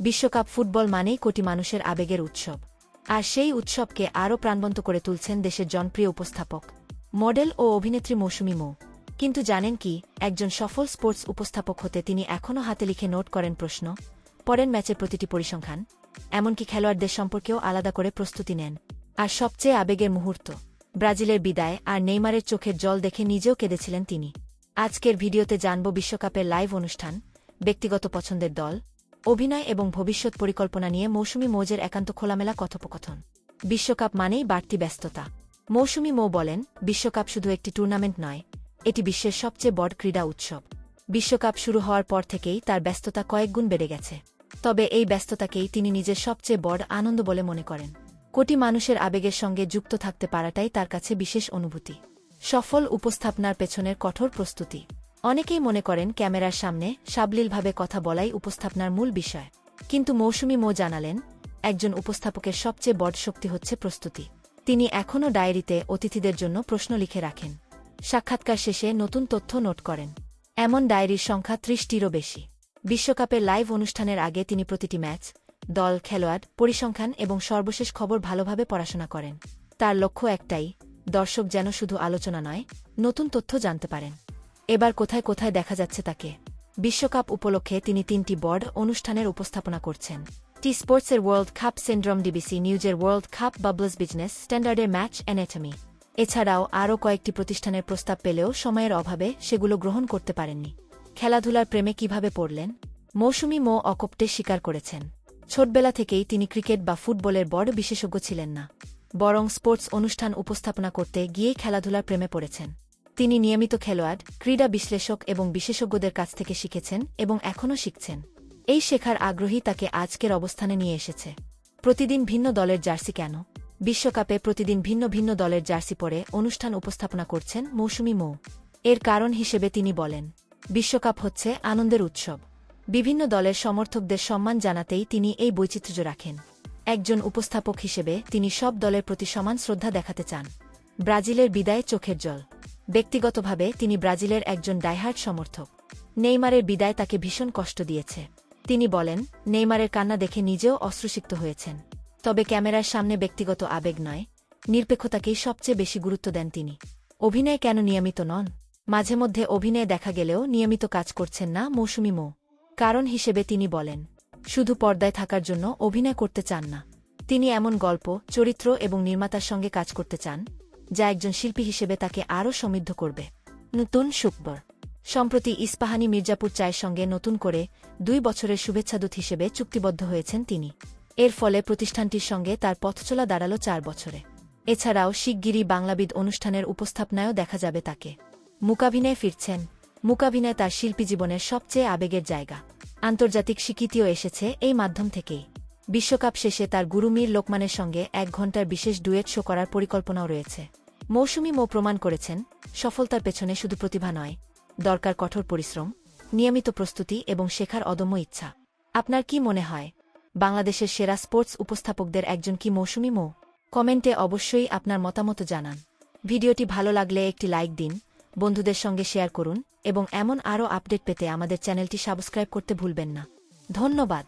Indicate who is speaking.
Speaker 1: বিশ্বকাপ ফুটবল মানেই কোটি মানুষের আবেগের উৎসব। আর সেই উৎসবকে আরও প্রাণবন্ত করে তুলছেন দেশের জনপ্রিয় উপস্থাপক, মডেল ও অভিনেত্রী মৌসুমী মৌ। কিন্তু জানেন কি, একজন সফল স্পোর্টস উপস্থাপক হতে তিনি এখনও হাতে লিখে নোট করেন প্রশ্ন, পড়েন ম্যাচের প্রতিটি পরিসংখ্যান, এমনকি খেলোয়াড়দের সম্পর্কেও আলাদা করে প্রস্তুতি নেন। আর সবচেয়ে আবেগের মুহূর্ত, ব্রাজিলের বিদায় আর নেইমারের চোখের জল দেখে নিজেও কেঁদেছিলেন তিনি। আজকের ভিডিওতে জানব বিশ্বকাপের লাইভ অনুষ্ঠান, ব্যক্তিগত পছন্দের দল, অভিনয় এবং ভবিষ্যৎ পরিকল্পনা নিয়ে মৌসুমী মৌজের একান্ত খোলামেলা কথোপকথন। বিশ্বকাপ মানেই বাড়তি ব্যস্ততা। মৌসুমী মৌ বলেন, বিশ্বকাপ শুধু একটি টুর্নামেন্ট নয়, এটি বিশ্বের সবচেয়ে বড় ক্রীড়া উৎসব। বিশ্বকাপ শুরু হওয়ার পর থেকেই তার ব্যস্ততা কয়েকগুণ বেড়ে গেছে। তবে এই ব্যস্ততাকেই তিনি নিজের সবচেয়ে বড় আনন্দ বলে মনে করেন। কোটি মানুষের আবেগের সঙ্গে যুক্ত থাকতে পারাটাই তার কাছে বিশেষ অনুভূতি। সফল উপস্থাপনার পেছনের কঠোর প্রস্তুতি। অনেকেই মনে করেন ক্যামেরার সামনে সাবলীলভাবে কথা বলাই উপস্থাপনার মূল বিষয়। কিন্তু মৌসুমী মৌ জানালেন, একজন উপস্থাপকের সবচেয়ে বড় শক্তি হচ্ছে প্রস্তুতি। তিনি এখনও ডায়েরিতে অতিথিদের জন্য প্রশ্ন লিখে রাখেন, সাক্ষাৎকার শেষে নতুন তথ্য নোট করেন। এমন ডায়েরির সংখ্যা ৩০টিরও বেশি। বিশ্বকাপের লাইভ অনুষ্ঠানের আগে তিনি প্রতিটি ম্যাচ, দল, খেলোয়াড়, পরিসংখ্যান এবং সর্বশেষ খবর ভালোভাবে পড়াশোনা করেন। তার লক্ষ্য একটাই, দর্শক যেন শুধু আলোচনা নয়, নতুন তথ্য জানতে পারেন। এবার কোথায় কোথায় দেখা যাচ্ছে তাকে? বিশ্বকাপ উপলক্ষে তিনি ৩টি বড় অনুষ্ঠানের উপস্থাপনা করছেন। টি স্পোর্টসের ওয়ার্ল্ড কাপ সিন্ড্রোম, ডিবিসি নিউজের ওয়ার্ল্ড কাপ, বাবলস বিজনেস স্ট্যান্ডার্ডের ম্যাচ অ্যানাটমি। এছাড়াও আরও কয়েকটি প্রতিষ্ঠানের প্রস্তাব পেলেও সময়ের অভাবে সেগুলো গ্রহণ করতে পারেননি। খেলাধুলার প্রেমে কিভাবে পড়লেন? মৌসুমী মৌ অকপটে স্বীকার করেছেন, ছোটবেলা থেকেই তিনি ক্রিকেট বা ফুটবলের বড় বিশেষজ্ঞ ছিলেন না, বরং স্পোর্টস অনুষ্ঠান উপস্থাপনা করতে গিয়েই খেলাধুলার প্রেমে পড়েছেন। তিনি নিয়মিত খেলোয়াড়, ক্রীড়া বিশ্লেষক এবং বিশেষজ্ঞদের কাছ থেকে শিখেছেন এবং এখনও শিখছেন। এই শেখার আগ্রহী তাকে আজকের অবস্থানে নিয়ে এসেছে। প্রতিদিন ভিন্ন দলের জার্সি কেন? বিশ্বকাপে প্রতিদিন ভিন্ন ভিন্ন দলের জার্সি পরে অনুষ্ঠান উপস্থাপনা করছেন মৌসুমী মৌ। এর কারণ হিসেবে তিনি বলেন, বিশ্বকাপ হচ্ছে আনন্দের উৎসব। বিভিন্ন দলের সমর্থকদের সম্মান জানাতেই তিনি এই বৈচিত্র্য রাখেন। একজন উপস্থাপক হিসেবে তিনি সব দলের প্রতি সমান শ্রদ্ধা দেখাতে চান। ব্রাজিলের বিদায়ে চোখের জল। ব্যক্তিগতভাবে তিনি ব্রাজিলের একজন ডাইহার্ড সমর্থক। নেইমারের বিদায় তাকে ভীষণ কষ্ট দিয়েছে। তিনি বলেন, নেইমারের কান্না দেখে নিজেও অশ্রুসিক্ত হয়েছেন। তবে ক্যামেরার সামনে ব্যক্তিগত আবেগ নয়, নিরপেক্ষতাকেই সবচেয়ে বেশি গুরুত্ব দেন তিনি। অভিনয় কেন নিয়মিত নন? মাঝে মধ্যে অভিনয়ে দেখা গেলেও নিয়মিত কাজ করছেন না মৌসুমী মৌ। কারণ হিসেবে তিনি বলেন, শুধু পর্দায় থাকার জন্য অভিনয় করতে চান না। তিনি এমন গল্প, চরিত্র এবং নির্মাতার সঙ্গে কাজ করতে চান, যা একজন শিল্পী হিসেবে তাকে আরও সমৃদ্ধ করবে। নতুন শুকবর। সম্প্রতি ইস্পাহানি মির্জাপুর চায়ের সঙ্গে নতুন করে ২ বছরের শুভেচ্ছাদূত হিসেবে চুক্তিবদ্ধ হয়েছেন তিনি। এর ফলে প্রতিষ্ঠানটির সঙ্গে তার পথচলা দাঁড়াল ৪ বছরে। এছাড়াও শিগগিরই বাংলাবিদ অনুষ্ঠানের উপস্থাপনায়ও দেখা যাবে তাকে। মূকাভিনয়ে ফিরছেন। মূকাভিনয় তার শিল্পী জীবনের সবচেয়ে আবেগের জায়গা। আন্তর্জাতিক স্বীকৃতিও এসেছে এই মাধ্যম থেকেই। বিশ্বকাপ শেষে তার গুরু মীর লোকমানের সঙ্গে ১ ঘণ্টার বিশেষ ডুয়েট শো করার পরিকল্পনাও রয়েছে। মৌসুমী মৌ প্রমাণ করেছেন, সফলতার পেছনে শুধু প্রতিভা নয়, দরকার কঠোর পরিশ্রম, নিয়মিত প্রস্তুতি এবং শেখার অদম্য ইচ্ছা। আপনার কি মনে হয়, বাংলাদেশের সেরা স্পোর্টস উপস্থাপকদের একজন কি মৌসুমী মৌ? কমেন্টে অবশ্যই আপনার মতামত জানান। ভিডিওটি ভালো লাগলে একটি লাইক দিন, বন্ধুদের সঙ্গে শেয়ার করুন এবং এমন আরও আপডেট পেতে আমাদের চ্যানেলটি সাবস্ক্রাইব করতে ভুলবেন না। ধন্যবাদ।